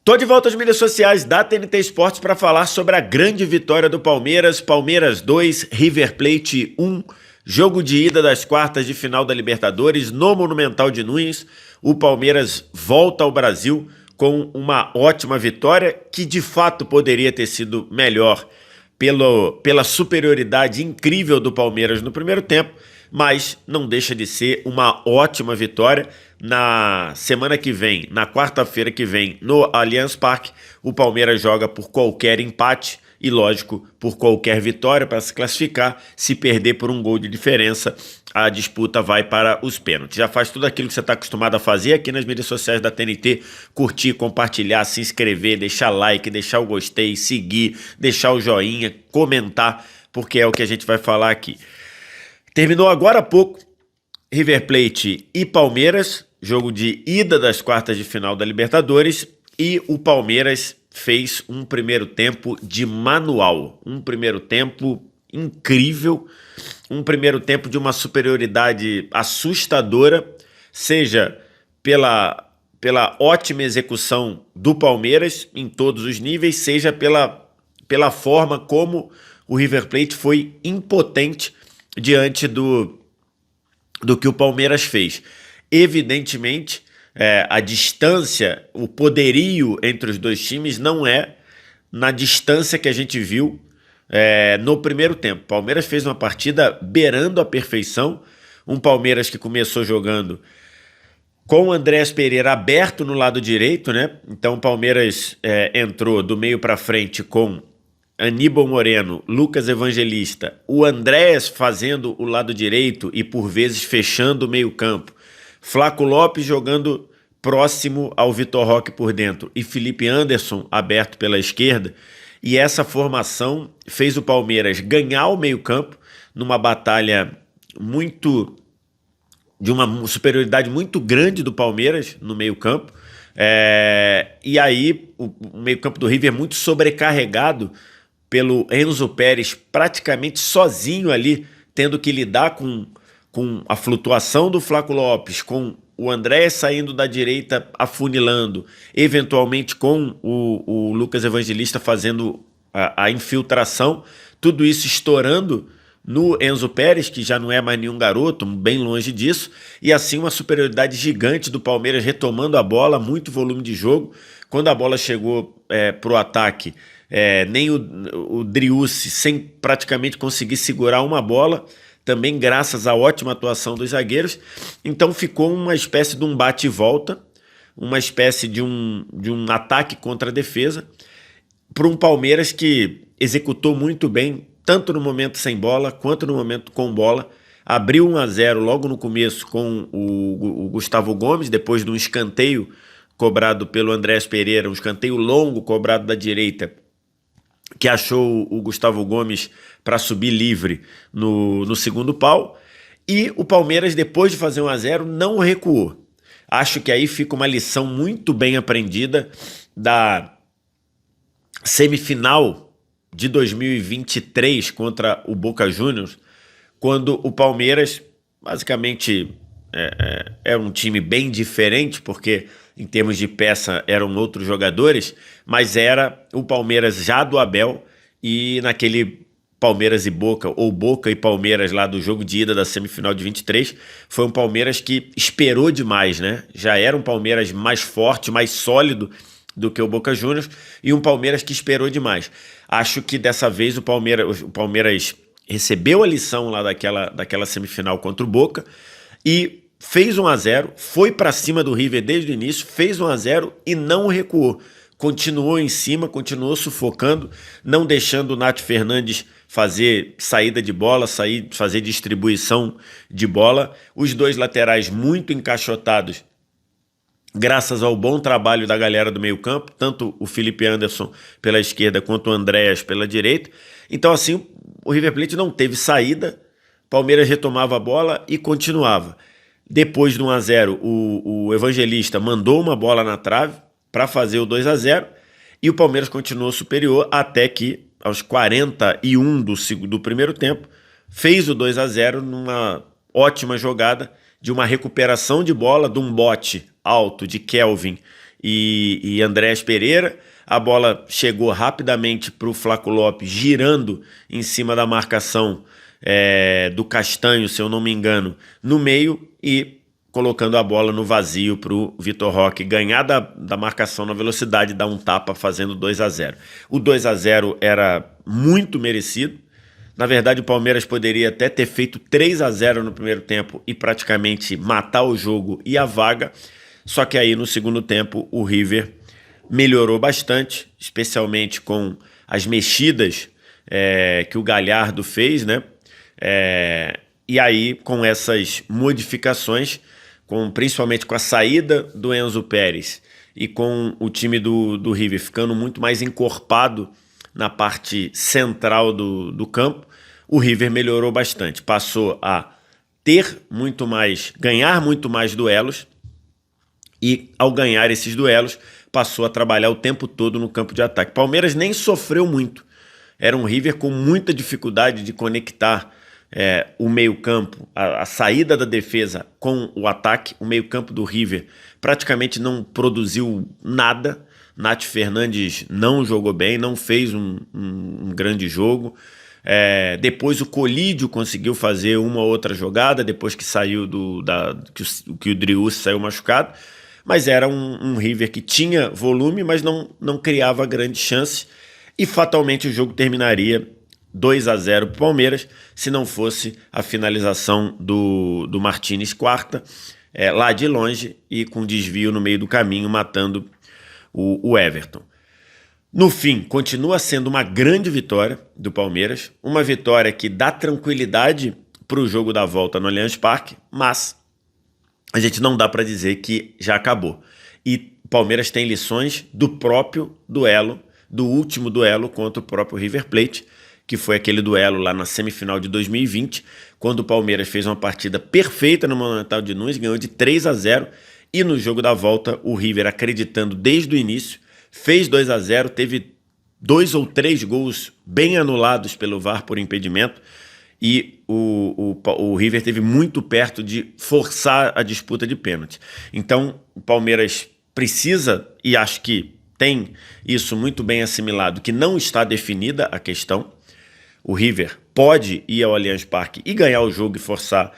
Tô de volta às mídias sociais da TNT Esportes para falar sobre a grande vitória do Palmeiras. Palmeiras 2, River Plate 1, jogo de ida das quartas de final da Libertadores no Monumental de Nunes. O Palmeiras volta ao Brasil com uma ótima vitória que de fato poderia ter sido melhor pela superioridade incrível do Palmeiras no primeiro tempo, mas não deixa de ser uma ótima vitória. Na semana que vem, na quarta-feira que vem, no Allianz Parque, o Palmeiras joga por qualquer empate e, lógico, por qualquer vitória para se classificar. Se perder por um gol de diferença, a disputa vai para os pênaltis. Já faz tudo aquilo que você está acostumado a fazer aqui nas mídias sociais da TNT: curtir, compartilhar, se inscrever, deixar like, deixar o gostei, seguir, deixar o joinha, comentar, porque é o que a gente vai falar aqui. Terminou agora há pouco River Plate e Palmeiras, jogo de ida das quartas de final da Libertadores, e o Palmeiras fez um primeiro tempo de manual, um primeiro tempo incrível, um primeiro tempo de uma superioridade assustadora, seja pela ótima execução do Palmeiras em todos os níveis, seja pela forma como o River Plate foi impotente diante do que o Palmeiras fez. Evidentemente, a distância, o poderio entre os dois times não é na distância que a gente viu no primeiro tempo. O Palmeiras fez uma partida beirando a perfeição, um Palmeiras que começou jogando com o Andréas Pereira aberto no lado direito, né? Então o Palmeiras entrou do meio para frente com Aníbal Moreno, Lucas Evangelista, o Andréas fazendo o lado direito e por vezes fechando o meio campo, Flaco Lopes jogando próximo ao Vitor Roque por dentro e Felipe Anderson aberto pela esquerda. E essa formação fez o Palmeiras ganhar o meio campo numa batalha de uma superioridade muito grande do Palmeiras no meio campo. E aí o meio campo do River muito sobrecarregado pelo Enzo Pérez praticamente sozinho ali, tendo que lidar com a flutuação do Flaco Lopes, com o André saindo da direita afunilando, eventualmente com o Lucas Evangelista fazendo a infiltração, tudo isso estourando no Enzo Pérez, que já não é mais nenhum garoto, bem longe disso, e assim uma superioridade gigante do Palmeiras retomando a bola, muito volume de jogo. Quando a bola chegou para o ataque, nem o Driussi, sem praticamente conseguir segurar uma bola, também graças à ótima atuação dos zagueiros. Então ficou uma espécie de um bate e volta, uma espécie de um ataque contra a defesa, para um Palmeiras que executou muito bem, tanto no momento sem bola, quanto no momento com bola. Abriu 1-0 logo no começo com o Gustavo Gomes, depois de um escanteio cobrado pelo Andréas Pereira, um escanteio longo cobrado da direita, que achou o Gustavo Gomes para subir livre no segundo pau. E o Palmeiras, depois de fazer 1-0, não recuou. Acho que aí fica uma lição muito bem aprendida da semifinal de 2023 contra o Boca Juniors, quando o Palmeiras, basicamente, é um time bem diferente, porque em termos de peça eram outros jogadores, mas era o Palmeiras já do Abel, e naquele Palmeiras e Boca, ou Boca e Palmeiras lá do jogo de ida da semifinal de 23, foi um Palmeiras que esperou demais, né? Já era um Palmeiras mais forte, mais sólido do que o Boca Juniors, e um Palmeiras que esperou demais. Acho que dessa vez o Palmeiras recebeu a lição lá daquela semifinal contra o Boca e fez 1-0, foi para cima do River desde o início, fez 1-0 e não recuou. Continuou em cima, continuou sufocando, não deixando o Nath Fernandes fazer saída de bola, fazer distribuição de bola. Os dois laterais muito encaixotados, graças ao bom trabalho da galera do meio campo, tanto o Felipe Anderson pela esquerda quanto o Andréas pela direita. Então assim, o River Plate não teve saída, Palmeiras retomava a bola e continuava. Depois do 1-0, o Evangelista mandou uma bola na trave para fazer o 2-0 e o Palmeiras continuou superior até que, aos 41 do primeiro tempo, fez o 2-0 numa ótima jogada de uma recuperação de bola, de um bote alto de Kelvin e Andréas Pereira. A bola chegou rapidamente para o Flaco Lopes, girando em cima da marcação do Castanho, se eu não me engano, no meio, e colocando a bola no vazio para o Vitor Roque ganhar da marcação na velocidade, dar um tapa fazendo 2-0. O 2-0 era muito merecido. Na verdade, o Palmeiras poderia até ter feito 3-0 no primeiro tempo e praticamente matar o jogo e a vaga. Só que aí no segundo tempo o River melhorou bastante, especialmente com as mexidas que o Galhardo fez, né? E aí com essas modificações, principalmente com a saída do Enzo Pérez e com o time do River ficando muito mais encorpado na parte central do campo, o River melhorou bastante. Passou a ganhar muito mais duelos e, ao ganhar esses duelos, passou a trabalhar o tempo todo no campo de ataque. Palmeiras nem sofreu muito. Era um River com muita dificuldade de conectar o meio-campo, a saída da defesa com o ataque. O meio-campo do River praticamente não produziu nada. Nath Fernandes não jogou bem, não fez um grande jogo. Depois o Colídio conseguiu fazer uma ou outra jogada, depois que saiu que o Driussi saiu machucado. Mas era um River que tinha volume, mas não criava grande chance. E fatalmente o jogo terminaria 2-0 para o Palmeiras, se não fosse a finalização do Martínez Quarta, lá de longe e com desvio no meio do caminho, matando o Everton. No fim, continua sendo uma grande vitória do Palmeiras, uma vitória que dá tranquilidade para o jogo da volta no Allianz Parque, mas a gente não dá para dizer que já acabou. E o Palmeiras tem lições do próprio duelo, do último duelo contra o próprio River Plate, que foi aquele duelo lá na semifinal de 2020, quando o Palmeiras fez uma partida perfeita no Monumental de Nunes, ganhou de 3-0, e no jogo da volta o River, acreditando desde o início, fez 2-0, teve 2 ou 3 gols bem anulados pelo VAR por impedimento, e o River esteve muito perto de forçar a disputa de pênalti. Então o Palmeiras precisa, e acho que tem isso muito bem assimilado, que não está definida a questão. O River pode ir ao Allianz Parque e ganhar o jogo e forçar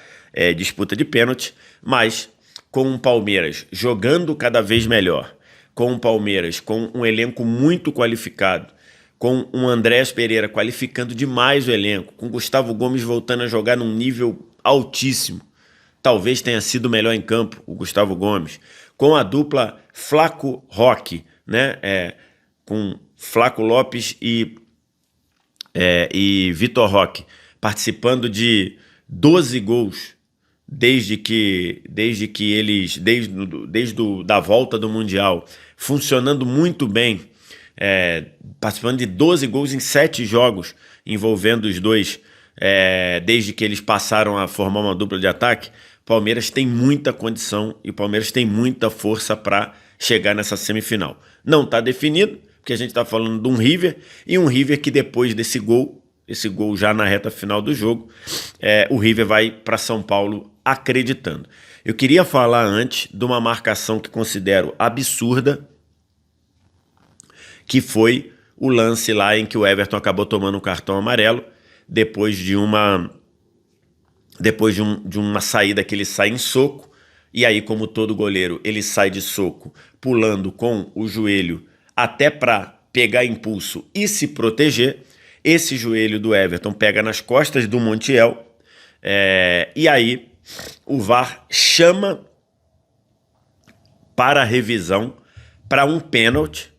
disputa de pênalti, mas com o Palmeiras jogando cada vez melhor, com o Palmeiras com um elenco muito qualificado, com o Andréas Pereira qualificando demais o elenco, com o Gustavo Gomes voltando a jogar num nível altíssimo, talvez tenha sido o melhor em campo o Gustavo Gomes, com a dupla Flaco Roque, né? Com Flaco Lopes e Vitor Roque participando de 12 gols desde da volta do Mundial, funcionando muito bem, participando de 12 gols em 7 jogos, envolvendo os dois, desde que eles passaram a formar uma dupla de ataque. O Palmeiras tem muita condição e o Palmeiras tem muita força para chegar nessa semifinal. Não está definido, porque a gente está falando de um River, e um River que depois desse gol já na reta final do jogo, o River vai para São Paulo acreditando. Eu queria falar antes de uma marcação que considero absurda, que foi o lance lá em que o Everton acabou tomando um cartão amarelo, depois de uma saída que ele sai em soco, e aí, como todo goleiro, ele sai de soco pulando com o joelho até para pegar impulso e se proteger. Esse joelho do Everton pega nas costas do Montiel, e aí o VAR chama para a revisão para um pênalti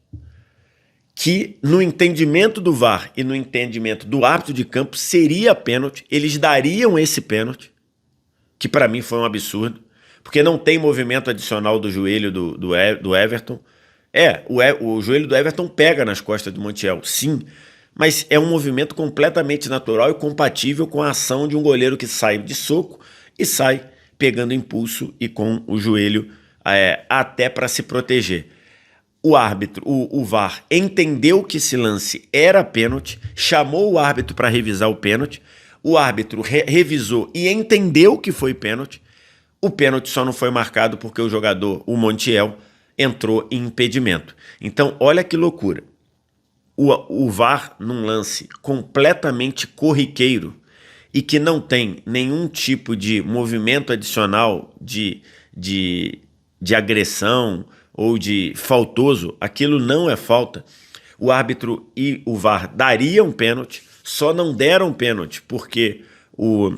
que, no entendimento do VAR e no entendimento do árbitro de campo, seria pênalti. Eles dariam esse pênalti, que para mim foi um absurdo, porque não tem movimento adicional do joelho do Everton. O joelho do Everton pega nas costas do Montiel, sim, mas é um movimento completamente natural e compatível com a ação de um goleiro que sai de soco e sai pegando impulso e com o joelho até para se proteger. O árbitro, o VAR, entendeu que esse lance era pênalti, chamou o árbitro para revisar o pênalti, o árbitro revisou e entendeu que foi pênalti. O pênalti só não foi marcado porque o jogador, o Montiel, entrou em impedimento. Então, olha que loucura. O VAR, num lance completamente corriqueiro e que não tem nenhum tipo de movimento adicional de agressão ou de faltoso, aquilo não é falta. O árbitro e o VAR dariam pênalti, só não deram pênalti porque o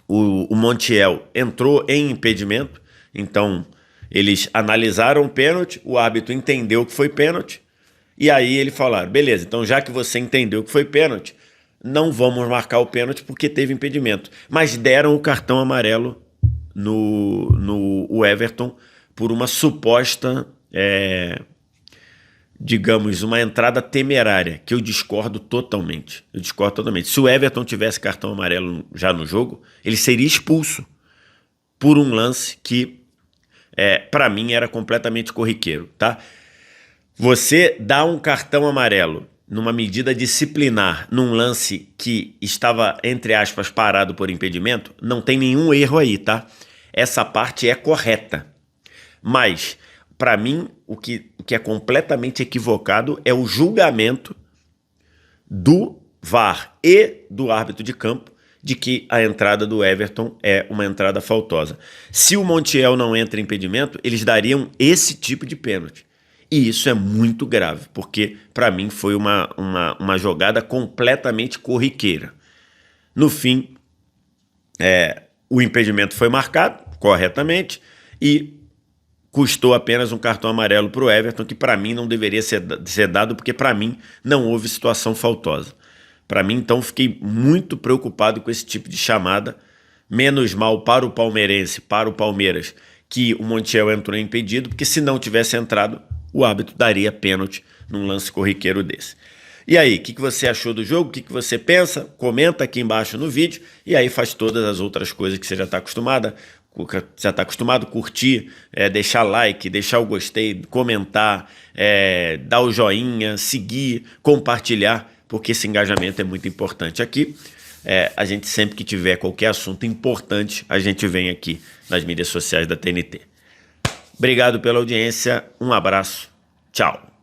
Montiel entrou em impedimento. Então eles analisaram o pênalti, o árbitro entendeu que foi pênalti, e aí eles falaram, beleza, então já que você entendeu que foi pênalti, não vamos marcar o pênalti porque teve impedimento. Mas deram o cartão amarelo no Everton por uma suposta, digamos, uma entrada temerária, que eu discordo totalmente. Se o Everton tivesse cartão amarelo já no jogo, ele seria expulso por um lance que, para mim, era completamente corriqueiro, tá? Você dá um cartão amarelo numa medida disciplinar, num lance que estava, entre aspas, parado por impedimento, não tem nenhum erro aí, tá? Essa parte é correta. Mas, para mim, o que é completamente equivocado é o julgamento do VAR e do árbitro de campo de que a entrada do Everton é uma entrada faltosa. Se o Montiel não entra em impedimento, eles dariam esse tipo de pênalti. E isso é muito grave, porque para mim foi uma jogada completamente corriqueira. No fim, o impedimento foi marcado corretamente e custou apenas um cartão amarelo para o Everton, que para mim não deveria ser dado, porque para mim não houve situação faltosa. Para mim, então, fiquei muito preocupado com esse tipo de chamada. Menos mal para o palmeirense, para o Palmeiras, que o Montiel entrou impedido, porque se não tivesse entrado, o árbitro daria pênalti num lance corriqueiro desse. E aí, o que você achou do jogo? O que você pensa? Comenta aqui embaixo no vídeo e aí faz todas as outras coisas que você já está acostumado, curtir, deixar like, deixar o gostei, comentar, dar o joinha, seguir, compartilhar, porque esse engajamento é muito importante aqui. A gente sempre que tiver qualquer assunto importante, a gente vem aqui nas mídias sociais da TNT. Obrigado pela audiência, um abraço, tchau.